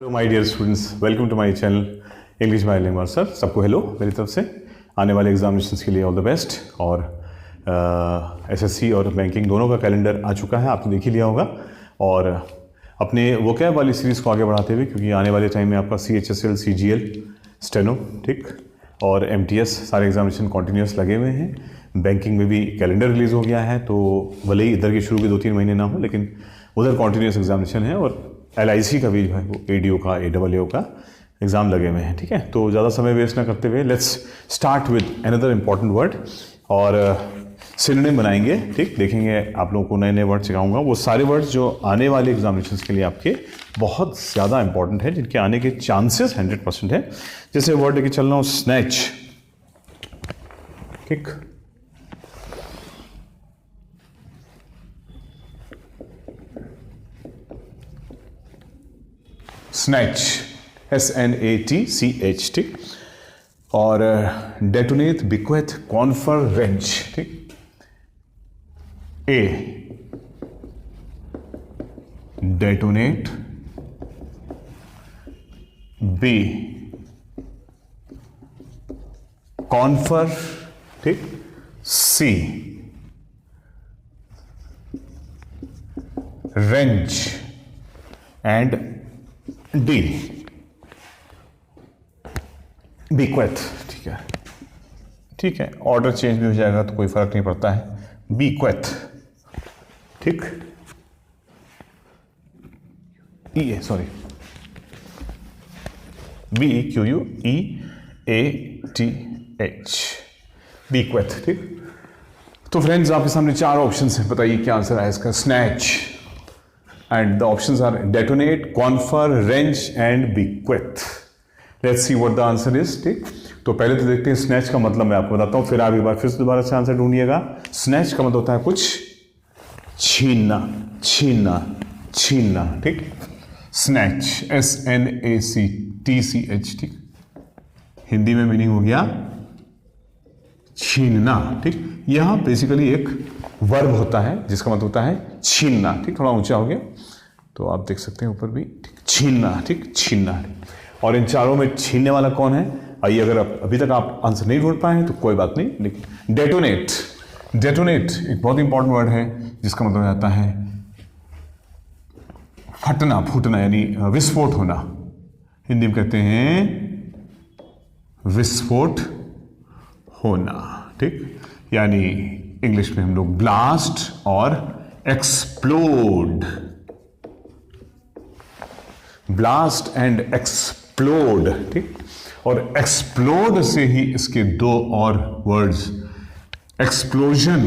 Hello my dear students, welcome to my channel English bilingual sir. सबको hello मेरी तरफ से। आने वाले एग्जामिनेशंस के लिए ऑल द बेस्ट। और एसएससी और बैंकिंग दोनों का कैलेंडर आ चुका है, आपने देख ही लिया होगा। और अपने वोकैब वाली सीरीज़ को आगे बढ़ाते हुए, क्योंकि आने वाले टाइम में आपका CHSL, CGL, स्टेनो, ठीक, और MTS सारे एग्जामिनेशन कॉन्टीन्यूस लगे हुए हैं। बैंकिंग में भी कैलेंडर रिलीज़ हो गया है, तो भले ही इधर के शुरू भी 2-3 महीने ना हो, लेकिन उधर कॉन्टीन्यूस एग्जामिनेशन है। और LIC का भी जो है वो ADO का, AAA का एग्ज़ाम लगे हुए हैं, ठीक है। तो ज़्यादा समय वेस्ट ना करते हुए let's start with another important word और सिनोनिम बनाएंगे, ठीक। देखेंगे आप लोगों को नए नए वर्ड सिखाऊंगा, वो सारे वर्ड्स जो आने वाले एग्जामिनेशंस के लिए आपके बहुत ज़्यादा इंपॉर्टेंट है, जिनके आने के चांसेस 100% है। जैसे वर्ड लेके चल रहा हूँ, स्नैच, ठीक। स्नैच, SNATCH, ठीक। और डेटोनेट, बिक्वेथ, कॉन्फर, रेंच, ठीक। A, डेटोनेट, B, कॉन्फर, ठीक। C, रेंच एंड D, बीक्वेथ, ठीक है। ठीक है, ऑर्डर चेंज भी हो जाएगा तो कोई फर्क नहीं पड़ता है। बीक्वेथ, ठीक। सॉरी, BQUEATH, बीक्वेथ, ठीक। तो फ्रेंड्स, आपके सामने 4 ऑप्शन हैं, बताइए क्या आंसर है इसका। Snatch and the options are detonate, confer, wrench and bequeath. Let's see what the answer is, ठीक। तो पहले तो देखते हैं स्नैच का मतलब मैं आपको बताता हूँ, फिर आप एक बार फिर से दोबारा से आंसर ढूंढिएगा। स्नैच का मतलब होता है कुछ छीनना, छीनना, छीनना, ठीक। स्नैच, SNACTCH, ठीक। हिंदी में मीनिंग हो गया छीनना, ठीक। यहां बेसिकली एक वर्ब होता है जिसका मतलब होता है छीनना, ठीक। थोड़ा ऊंचा हो गया तो आप देख सकते हैं ऊपर भी, ठीक। छीनना, ठीक, छीनना। और इन चारों में छीनने वाला कौन है? आइए, अगर अभी तक आप आंसर नहीं ढूंढ पाए हैं तो कोई बात नहीं, लेकिन डेटोनेट, डेटोनेट एक बहुत इंपॉर्टेंट वर्ड है जिसका मतलब आता है फटना, फूटना, यानी विस्फोट होना। हिंदी में कहते हैं विस्फोट होना, ठीक। यानी इंग्लिश में हम लोग ब्लास्ट और एक्सप्लोड, ब्लास्ट एंड एक्सप्लोड, ठीक। और एक्सप्लोड से ही इसके 2 और वर्ड्स, एक्सप्लोजन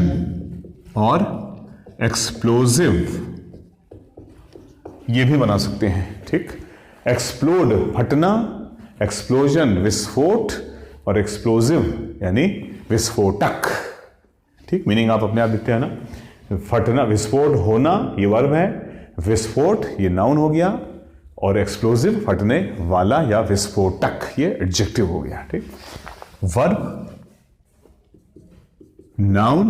और एक्सप्लोजिव, ये भी बना सकते हैं, ठीक। एक्सप्लोड फटना, एक्सप्लोजन विस्फोट, और एक्सप्लोजिव यानी विस्फोटक, ठीक। मीनिंग आप अपने आप लिखते हैं ना। फटना, विस्फोट होना ये वर्ब है, विस्फोट ये नाउन हो गया, और एक्सप्लोजिव फटने वाला या विस्फोटक ये एडजेक्टिव हो गया, ठीक। वर्ब, नाउन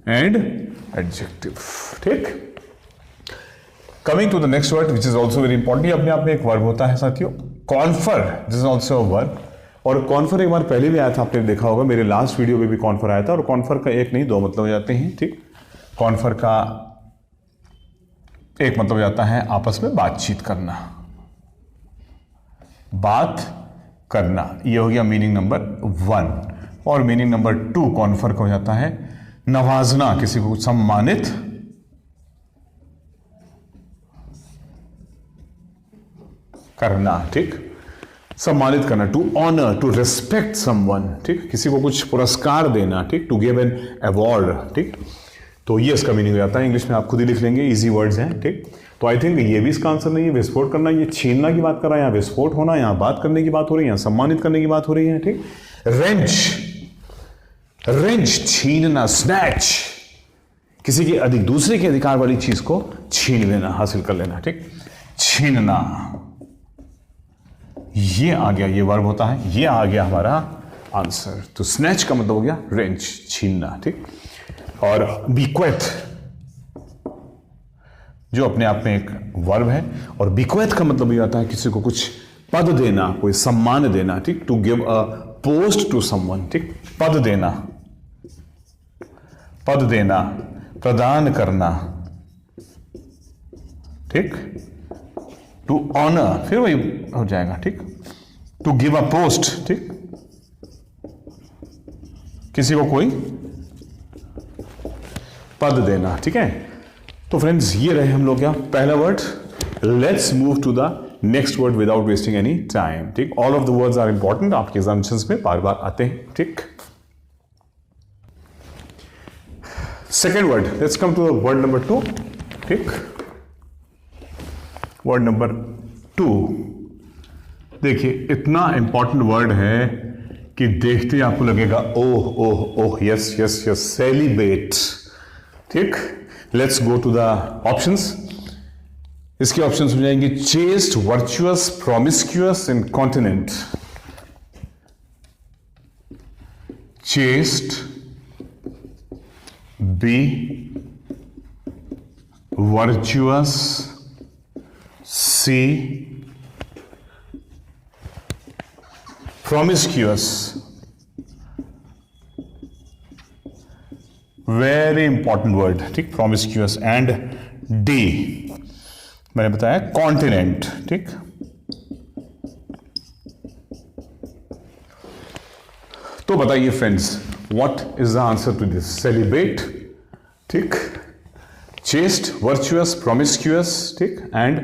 एंड एडजेक्टिव, ठीक। Coming to the next word which is also very important. ये अपने आप में एक वर्ब होता है साथियों। Confer, this is also a verb. और कॉन्फर एक बार पहले भी आया था, आपने देखा होगा, मेरे लास्ट वीडियो में भी कॉन्फर आया था। और कॉन्फर का एक नहीं 2 मतलब हो जाते हैं, ठीक। कॉन्फर का एक मतलब हो जाता है आपस में बातचीत करना, बात करना, ये हो गया मीनिंग नंबर 1। और मीनिंग नंबर 2 कॉन्फर का हो जाता है नवाजना, किसी को सम्मानित करना, ठीक। सम्मानित करना, to honour, to respect someone, ठीक। किसी को कुछ पुरस्कार देना, ठीक, टू गिव एन अवार्ड, ठीक। तो ये इसका मीनिंग हो जाता है। इंग्लिश में आप खुद ही लिख लेंगे, इजी वर्ड्स हैं, ठीक। तो आई थिंक ये भी इसका आंसर नहीं है। विस्फोट करना, ये छीनना की बात कर रहा है, यहाँ विस्फोट होना, यहाँ बात करने की बात हो रही है, यहाँ सम्मानित करने की बात हो रही है, ठीक। रेंच, रेंच छीनना, स्नैच किसी की दूसरे के अधिकार वाली चीज को छीन लेना, हासिल कर लेना, ठीक। छीनना, ये आ गया, ये वर्ब होता है, ये आ गया हमारा आंसर। तो स्नैच का मतलब हो गया रेंच, छीनना, ठीक। और बीक्वेथ, जो अपने आप में एक वर्ब है। और बीक्वेथ का मतलब ये आता है किसी को कुछ पद देना, कोई सम्मान देना, ठीक, to give a post to someone, ठीक, पद देना, पद देना, प्रदान करना, ठीक, टू ऑनर, फिर वही हो जाएगा, ठीक, टू गिव अ पोस्ट, ठीक, किसी को कोई पद देना, ठीक है। तो फ्रेंड्स ये रहे हम लोग क्या पहला word. Let's move to the next word without wasting any time, ठीक। All of the words are important, आपके एग्जामिनेशंस में बार बार आते हैं, ठीक। Second word, let's come to the word number 2, ठीक। वर्ड नंबर 2, देखिए इतना इंपॉर्टेंट वर्ड है कि देखते ही आपको लगेगा oh oh oh, yes yes yes, celebrate, ठीक। Let's go to the options. इसके ऑप्शंस हो जाएंगे chaste, virtuous, promiscuous, incontinent. Chaste, B, virtuous, C, promiscuous, very important word, ठीक, promiscuous, and D मैंने बताया कॉन्टिनेंट, ठीक। तो बताइए friends, what is the answer to this? Celebrate, ठीक, चेस्ट, वर्चुअस, प्रोमिस्क्यूअस, ठीक, एंड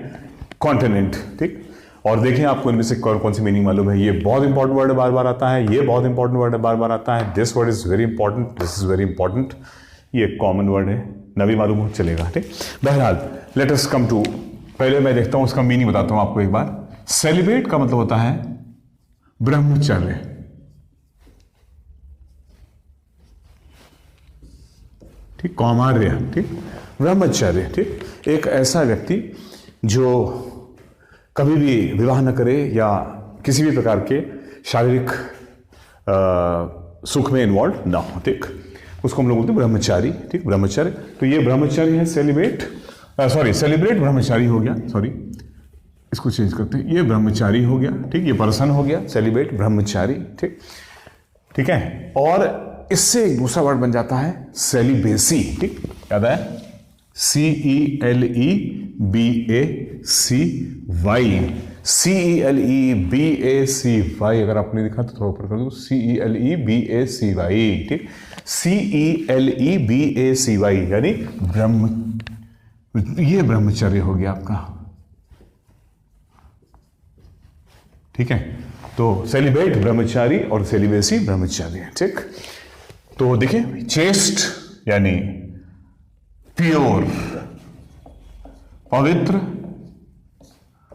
कॉन्टिनेंट, ठीक। और देखें आपको इनमें से कौन सी मीनिंग मालूम है। ये बहुत इंपॉर्टेंट वर्ड बार बार आता है, ये बहुत इंपॉर्टेंट वर्ड बार बार आता है, this word is very important, this is very important, ये कॉमन वर्ड है, नवी मालूम हो चलेगा, ठीक। बहरहाल लेट अस कम टू, पहले मैं देखता हूं उसका मीनिंग बताता हूं आपको एक बार। सेलिब्रेट का मतलब होता है ब्रह्मचर्य, ठीक, कौमार्य, ठीक, ब्रह्मचर्य, ठीक। एक ऐसा व्यक्ति जो कभी भी विवाह न करे या किसी भी प्रकार के शारीरिक सुख में इन्वॉल्व ना हो, ठीक, उसको हम लोग बोलते हैं ब्रह्मचारी, ठीक, ब्रह्मचर्य। तो ये ब्रह्मचारी है, सेलिब्रेट, सॉरी सेलिब्रेट ब्रह्मचारी हो गया, सॉरी इसको चेंज करते हैं, ये ब्रह्मचारी हो गया, ठीक, ये पर्सन हो गया, सेलिब्रेट ब्रह्मचारी, ठीक, ठीक है। और इससे एक दूसरा वर्ड बन जाता है सेलिबेसी, ठीक, याद है, CELEBACY, CELEBACY, अगर आपने देखा तो थोड़ा ऊपर कर दो, CELEBACY, ठीक, CELEBACY यानी ब्रह्म, ये ब्रह्मचर्य हो गया आपका, ठीक है। तो सेलिब्रेट ब्रह्मचारी और सेलिबेसी ब्रह्मचारी, ठीक। तो देखिए चेस्ट यानी प्योर, पवित्र,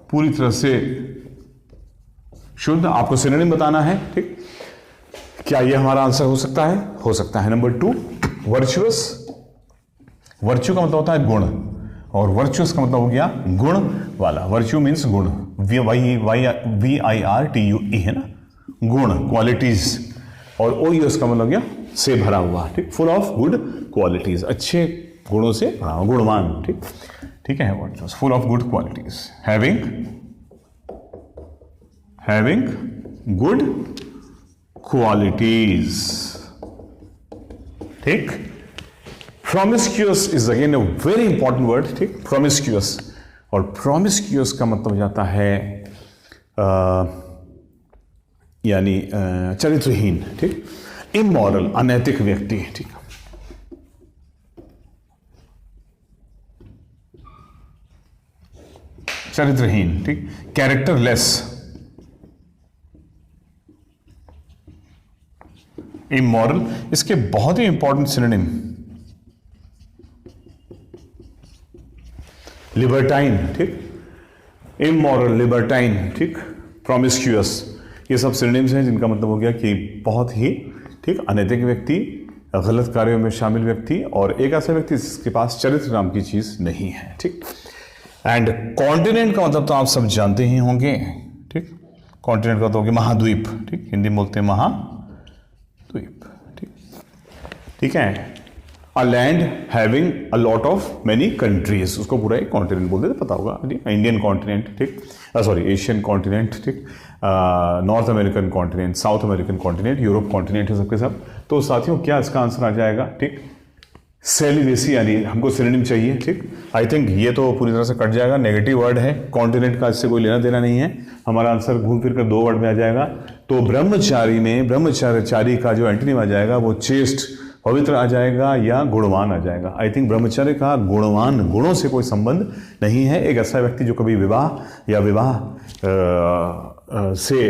पूरी तरह से शुद्ध, आपको सिनोनिम बताना है, ठीक। क्या यह हमारा आंसर हो सकता है? हो सकता है। Number 2, virtuous. वर्च्यू का मतलब होता है गुण, और वर्चुअस का मतलब हो गया गुण वाला। वर्च्यू मीन्स गुण, VIRTUE है ना, गुण, क्वालिटीज, और OUS का मतलब गया से भरा हुआ, ठीक, फुल ऑफ गुड क्वालिटीज, अच्छे गुणों से भरा हुआ, गुणवान, ठीक, ठीक है। Virtuous, full of good qualities, having good qualities, ठीक। Promiscuous is again a very important word, ठीक, प्रोमिस्क्यूअस। और प्रोमिस्क्यूअस का मतलब जाता है यानी चरित्रहीन, ठीक, इमोरल, अनैतिक व्यक्ति, ठीक। चरित्रहीन, ठीक, कैरेक्टरलेस, इमोरल। इसके बहुत ही इंपॉर्टेंट सिनोनिम लिबर्टाइन, ठीक, इमोरल, लिबर्टाइन, ठीक, प्रोमिस्क्यूअस, ये सब सिनोनिम्स हैं जिनका मतलब हो गया कि बहुत ही, ठीक, अनैतिक व्यक्ति, गलत कार्यों में शामिल व्यक्ति, और एक ऐसा व्यक्ति जिसके पास चरित्र नाम की चीज नहीं है, ठीक। एंड कॉन्टिनेंट का मतलब तो आप सब जानते ही होंगे, ठीक, कॉन्टिनेंट का तो हो गया महाद्वीप, ठीक, हिंदी में बोलते हैं महाद्वीप, ठीक, ठीक है। A land having a lot of many countries, उसको पूरा एक कॉन्टिनेंट बोल देते, पता होगा, इंडियन कॉन्टिनेंट, ठीक, सॉरी एशियन कॉन्टिनेंट, ठीक, north American continent, south American continent, Europe continent है सबके सब। तो साथियों क्या इसका आंसर आ जाएगा, ठीक, सेलिवेसी, यानी हमको सिनोनिम चाहिए, ठीक। आई थिंक ये तो पूरी तरह से कट जाएगा, नेगेटिव वर्ड है, कॉन्टिनेंट का इससे कोई लेना देना नहीं है, हमारा आंसर घूम फिर कर 2 वर्ड में आ जाएगा। तो ब्रह्मचारी में ब्रह्मचारी का जो एंटोनिम आ जाएगा वो चेस्ट, पवित्र आ जाएगा या गुणवान आ जाएगा। आई थिंक ब्रह्मचर्य का गुणवान, गुणों से कोई संबंध नहीं है। एक ऐसा व्यक्ति जो कभी विवाह या विवाह से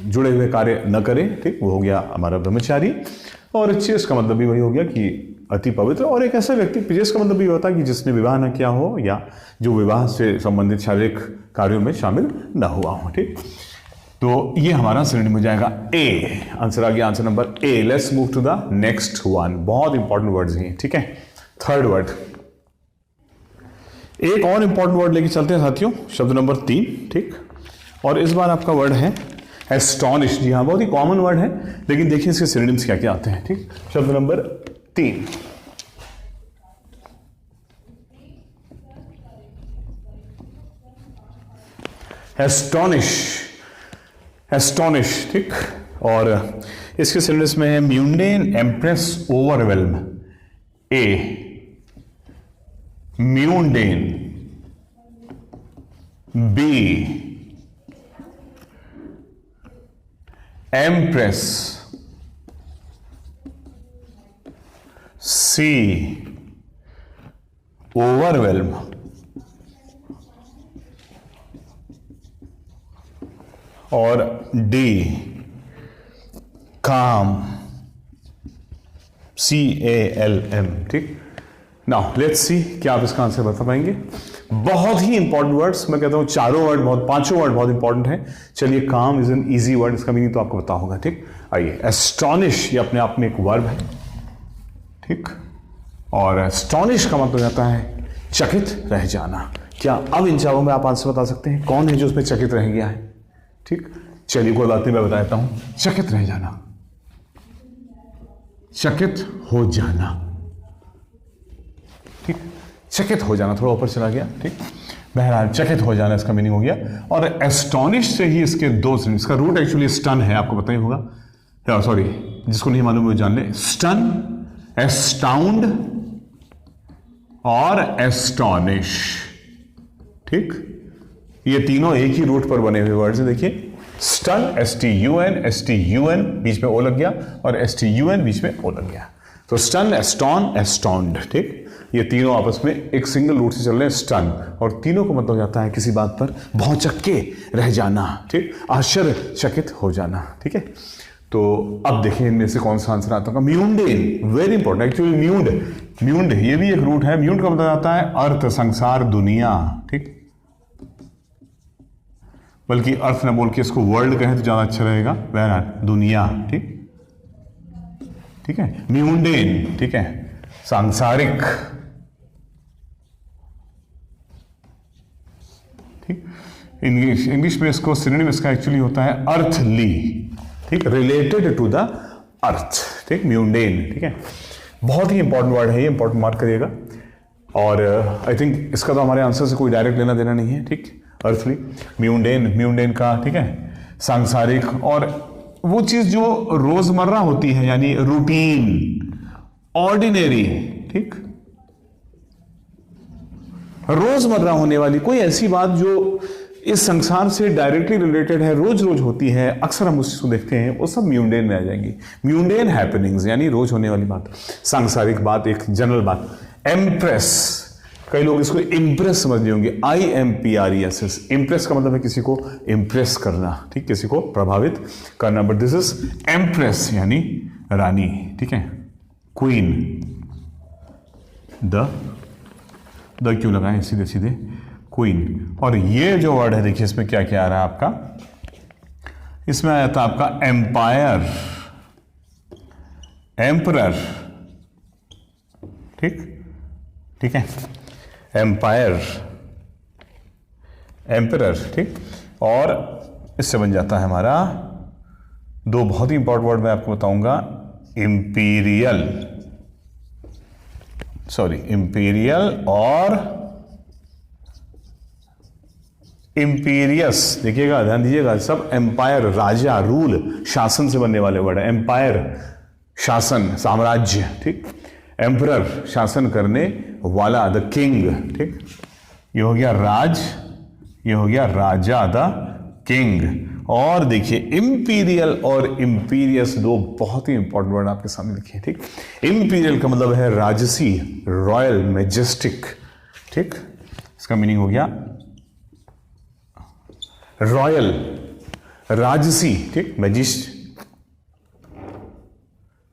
जुड़े हुए कार्य न करे, ठीक, वो हो गया हमारा ब्रह्मचारी। और चेस्ट का मतलब भी वही हो गया कि अति पवित्र। और एक ऐसा व्यक्ति, चेस्ट का मतलब भी होता है कि जिसने विवाह न किया हो या जो विवाह से संबंधित शारीरिक कार्यों में शामिल न हुआ हो, ठीक। तो ये हमारा सिनोनिम हो जाएगा ए। आंसर आ गया, answer number A. Let's move to the next one. बहुत इंपॉर्टेंट वर्ड्स हैं, ठीक है। थर्ड वर्ड, एक और इंपॉर्टेंट वर्ड लेके चलते हैं साथियों, शब्द नंबर 3, ठीक। और इस बार आपका वर्ड है एस्टॉनिश। जी हाँ, बहुत ही कॉमन वर्ड है, लेकिन देखिए इसके सिनोनिम्स क्या क्या आते हैं, ठीक। शब्द नंबर 3, एस्टॉनिश, एस्टॉनिश, ठीक। और इसके सिनोनिम्स में है mundane, impress, overwhelm. A, mundane. B, impress. C, overwhelm. और डी, काम, CALM, ठीक। नाउ लेट्स सी क्या आप इसका आंसर बता पाएंगे। बहुत ही इंपॉर्टेंट वर्ड्स, मैं कहता हूं चारों वर्ड बहुत, पांचों वर्ड बहुत इंपॉर्टेंट है। चलिए, काम इज एन इजी वर्ड, इसका मीनिंग तो आपको पता होगा, ठीक। आइए, एस्टॉनिश ये अपने आप में एक वर्ब है, ठीक। और एस्टॉनिश का मतलब जाता है चकित रह जाना। क्या अब इन चारों में आप आंसर बता सकते हैं कौन है जो उसमें चकित रह गया है, ठीक। चलिए, कोई बात नहीं, मैं बता देता हूं। चकित रह जाना, चकित हो जाना, ठीक। चकित हो जाना, थोड़ा ऊपर चला गया, ठीक। बहरहाल चकित हो जाना इसका मीनिंग हो गया। और एस्टॉनिश से ही इसके दो, इसका रूट एक्चुअली स्टन है, आपको पता ही होगा, सॉरी जिसको नहीं मालूम वो जान ले। स्टन, एस्टाउंड और एस्टॉनिश, ठीक। ये तीनों एक ही रूट पर बने हुए वर्ड्स हैं। देखिए, स्टन, STUN बीच में ओ लग गया, और STUN बीच में ओ लग गया। तो स्टन, एस्टॉन, एस्टॉन्ड, ठीक। ये तीनों आपस में एक सिंगल रूट से चल रहे हैं, स्टन। और तीनों को मतलब जाता है किसी बात पर भौचक्के रह जाना, ठीक, आश्चर्यचकित हो जाना, ठीक है। तो अब देखिए इनमें से कौन सा आंसर आता होगा। म्यूंडेन, वेरी इंपॉर्टेंट एक्चुअली। म्यूंड ये भी एक रूट है। म्यूंड का मतलब आता है अर्थ, संसार, दुनिया, ठीक। बल्कि अर्थ न बोल के इसको वर्ल्ड कहें तो ज्यादा अच्छा रहेगा। बहरहाल दुनिया, ठीक, ठीक है। म्यूंडेन, ठीक है, सांसारिक, ठीक। इंग्लिश में इसको सिनोनिम इसका एक्चुअली होता है अर्थली, ठीक, रिलेटेड टू द अर्थ, ठीक, म्यूंडेन, ठीक है। बहुत ही इंपॉर्टेंट वर्ड है ये, इंपॉर्टेंट मार्क करिएगा। और आई थिंक इसका तो हमारे आंसर से कोई डायरेक्ट लेना देना नहीं है, ठीक। अर्थली, म्यूंडेन का, ठीक है, सांसारिक, और वो चीज जो रोजमर्रा होती है, यानी रूटीन, ऑर्डिनरी, ठीक, रोजमर्रा होने वाली कोई ऐसी बात जो इस संसार से डायरेक्टली रिलेटेड है, रोज रोज होती है, अक्सर हम उसको देखते हैं, वो सब म्यूंडेन में आ जाएंगी। म्यूंडेन हैपनिंग्स यानी रोज होने वाली बात, सांसारिक बात, एक जनरल बात। एम्प्रेस, कई लोग इसको इम्प्रेस समझते होंगे, IMPRESS। इम्प्रेस का मतलब है किसी को इम्प्रेस करना, ठीक, किसी को प्रभावित करना। बट दिस इज एम्प्रेस यानी रानी, ठीक है, क्वीन। द क्यों लगाएं सीधे सीधे, क्वीन। और ये जो वर्ड है देखिए इसमें क्या क्या आ रहा है आपका, इसमें आया था आपका एम्पायर, एम्परर, ठीक, ठीक है, एम्पायर, एम्परर, ठीक। और इससे बन जाता है हमारा दो बहुत ही इंपॉर्टेंट वर्ड मैं आपको बताऊंगा, इंपीरियल, सॉरी इंपीरियल और इंपीरियस, देखिएगा ध्यान दीजिएगा, सब एम्पायर, राजा, रूल, शासन से बनने वाले वर्ड है। एम्पायर शासन, साम्राज्य, ठीक। एम्परर शासन करने वाला, द किंग, ठीक। ये हो गया राज, ये हो गया राजा, द किंग। और देखिए इंपीरियल और इंपीरियस दो बहुत ही इंपॉर्टेंट वर्ड आपके सामने लिखे हैं, ठीक। इंपीरियल का मतलब है राजसी, रॉयल, मैजेस्टिक, ठीक। इसका मीनिंग हो गया रॉयल, राजसी, ठीक, मैजिस्ट,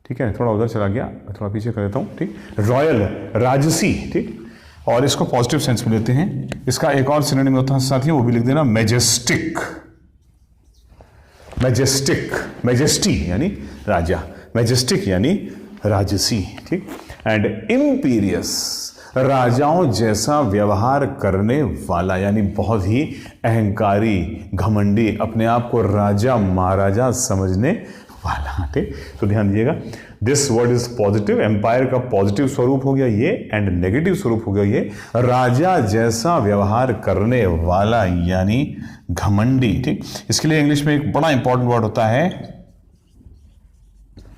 ठीक है। थोड़ा उधर चला गया, थोड़ा पीछे कर देता हूं, ठीक। रॉयल, राजसी, ठीक। और इसको पॉजिटिव सेंस में लेते हैं। इसका एक और सिनोनिम होता है साथियों, वो भी लिख देना, मैजेस्टिक। मैजेस्टिक, मैजेस्टी यानी राजा, मैजेस्टिक यानी राजसी, ठीक। एंड इंपीरियस, राजाओं जैसा व्यवहार करने वाला, यानी बहुत ही अहंकारी, घमंडी, अपने आप को राजा महाराजा समझने वाला, ठीक। तो ध्यान दीजिएगा, this word is positive. Empire का पॉजिटिव स्वरूप हो गया ये, एंड नेगेटिव स्वरूप हो गया ये राजा जैसा व्यवहार करने वाला, यानी घमंडी, ठीक। इसके लिए इंग्लिश में एक बड़ा इंपॉर्टेंट वर्ड होता है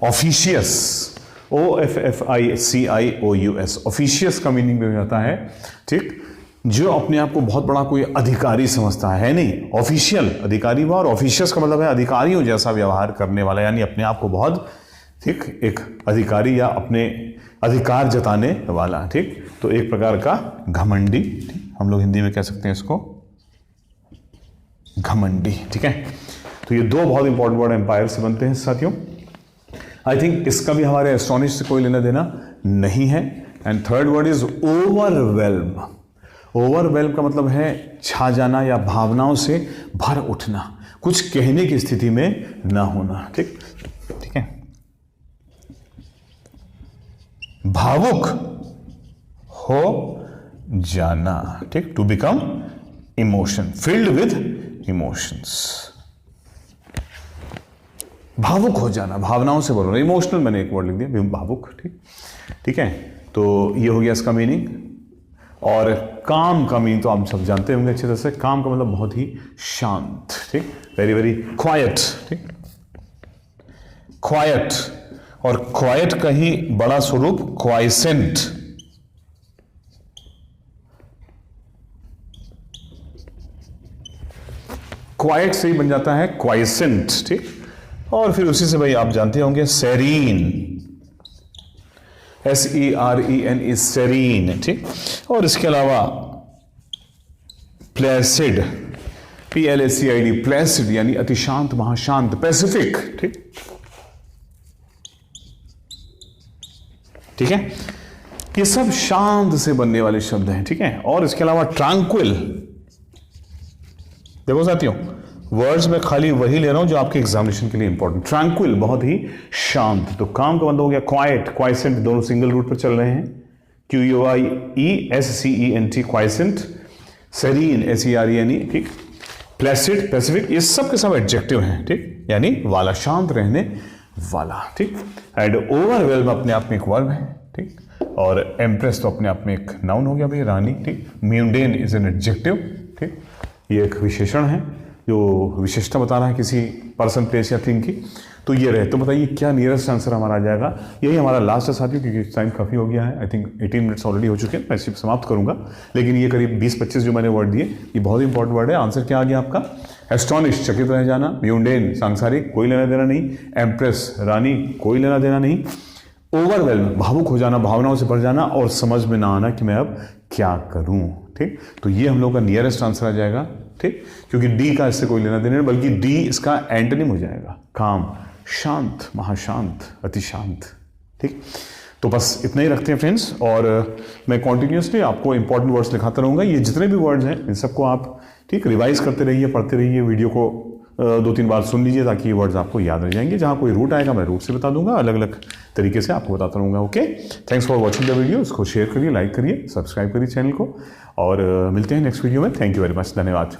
ऑफिशियस, OFFICIOUS। ऑफिशियस का मीनिंग भी हो जाता है, ठीक, जो अपने आप को बहुत बड़ा कोई अधिकारी समझता है नहीं, ऑफिशियल अधिकारी हुआ। और ऑफिशियस का मतलब है अधिकारियों जैसा व्यवहार करने वाला, यानी अपने आप को बहुत, ठीक, एक अधिकारी या अपने अधिकार जताने वाला, ठीक। तो एक प्रकार का घमंडी, ठीक, हम लोग हिंदी में कह सकते हैं इसको घमंडी, ठीक है। तो ये दो बहुत इंपॉर्टेंट वर्ड एम्पायर से बनते हैं साथियों। आई थिंक इसका भी हमारे एस्टोनिश से कोई लेना देना नहीं है। And third word is overwhelm. Overwhelm का मतलब है छा जाना या भावनाओं से भर उठना, कुछ कहने की स्थिति में ना होना, ठीक, ठीक है। भावुक हो जाना, ठीक, to become emotion, filled with emotions. भावुक हो जाना, भावनाओं से भर, इमोशनल मैंने एक वर्ड लिख दिया, भावुक, ठीक, ठीक है। तो ये हो गया इसका मीनिंग। और काम का मीनिंग तो आप सब जानते होंगे अच्छे तरह से। काम का मतलब बहुत ही शांत, ठीक, वेरी वेरी क्वाइट, ठीक, क्वाइट। और क्वाइट का ही बड़ा स्वरूप क्वाइसेंट, क्वाइट से ही बन जाता है क्वाइसेंट, ठीक। और फिर उसी से भाई आप जानते होंगे सेरीन, SEREN, सेरीन, ठीक। और इसके अलावा प्लेसिड, PLACID, प्लेसिड यानी अति शांत, महाशांत, पैसिफिक, ठीक, ठीक है। ये सब शांत से बनने वाले शब्द हैं, ठीक है। और इसके अलावा ट्रांक्विल, देखो साथियों, वर्ड्स में खाली वही ले रहा हूं जो आपके एग्जामिनेशन के लिए इंपॉर्टेंट। ट्रैंक्विल बहुत ही शांत। तो काम का मतलब हो गया क्वाइट, क्वाइसेंट, दोनों सिंगल रूट पर चल रहे हैं, QUIESCENT, क्वाइसेंट, सेरीन, SERENE, ठीक, प्लेसिड, पैसिफिक, ये सब के सब एडजेक्टिव हैं, ठीक, यानी वाला, शांत रहने वाला, ठीक। एंड ओवरवेल्म अपने आप में एक वर्ब है, ठीक। और एम्प्रेस तो अपने आप में एक नाउन हो गया भाई, रानी, ठीक। म्यूंडेन इज एन एडजेक्टिव, ठीक, ये एक विशेषण है जो विशेषता बता रहा है किसी पर्सन, प्लेस या थिंग की। तो ये रहे। तो बताइए क्या नियरेस्ट आंसर हमारा आ जाएगा। यही हमारा लास्ट है साथियों, क्योंकि टाइम काफ़ी हो गया है। आई थिंक 18 मिनट्स ऑलरेडी हो चुके हैं, मैं सिर्फ समाप्त करूंगा। लेकिन ये करीब 20-25 जो मैंने वर्ड दिए, ये बहुत इंपॉर्टेंट वर्ड है। आंसर क्या आ गया आपका? एस्टॉनिश, चकित रह जाना। म्यूंडेन, सांसारिक, कोई लेना देना नहीं। एम्प्रेस, रानी, कोई लेना देना नहीं। ओवरवेल्म, भावुक हो जाना, भावनाओं से भर जाना और समझ में ना आना कि मैं अब क्या करूं। ठीक, तो ये हम लोग का नियरेस्ट आंसर आ जाएगा। ठीक, क्योंकि डी का इससे कोई लेना देना नहीं, बल्कि डी इसका एंटोनिम हो जाएगा। काम, शांत, महाशांत, अति शांत। ठीक, तो बस इतना ही रखते हैं फ्रेंड्स। और मैं कॉन्टिन्यूसली आपको इंपॉर्टेंट वर्ड्स लिखाता रहूँगा। ये जितने भी वर्ड्स हैं इन सबको आप ठीक रिवाइज करते रहिए, पढ़ते रहिए, वीडियो को 2-3 बार सुन लीजिए ताकि ये वर्ड्स आपको याद रह जाएंगे। जहाँ कोई रूट आएगा मैं रूट से बता दूंगा, अलग अलग तरीके से आपको बताता रहूँगा। Okay, thanks for watching the video. इसको शेयर करिए, लाइक करिए, सब्सक्राइब करिए चैनल को, और मिलते हैं नेक्स्ट वीडियो में। थैंक यू वेरी मच, धन्यवाद।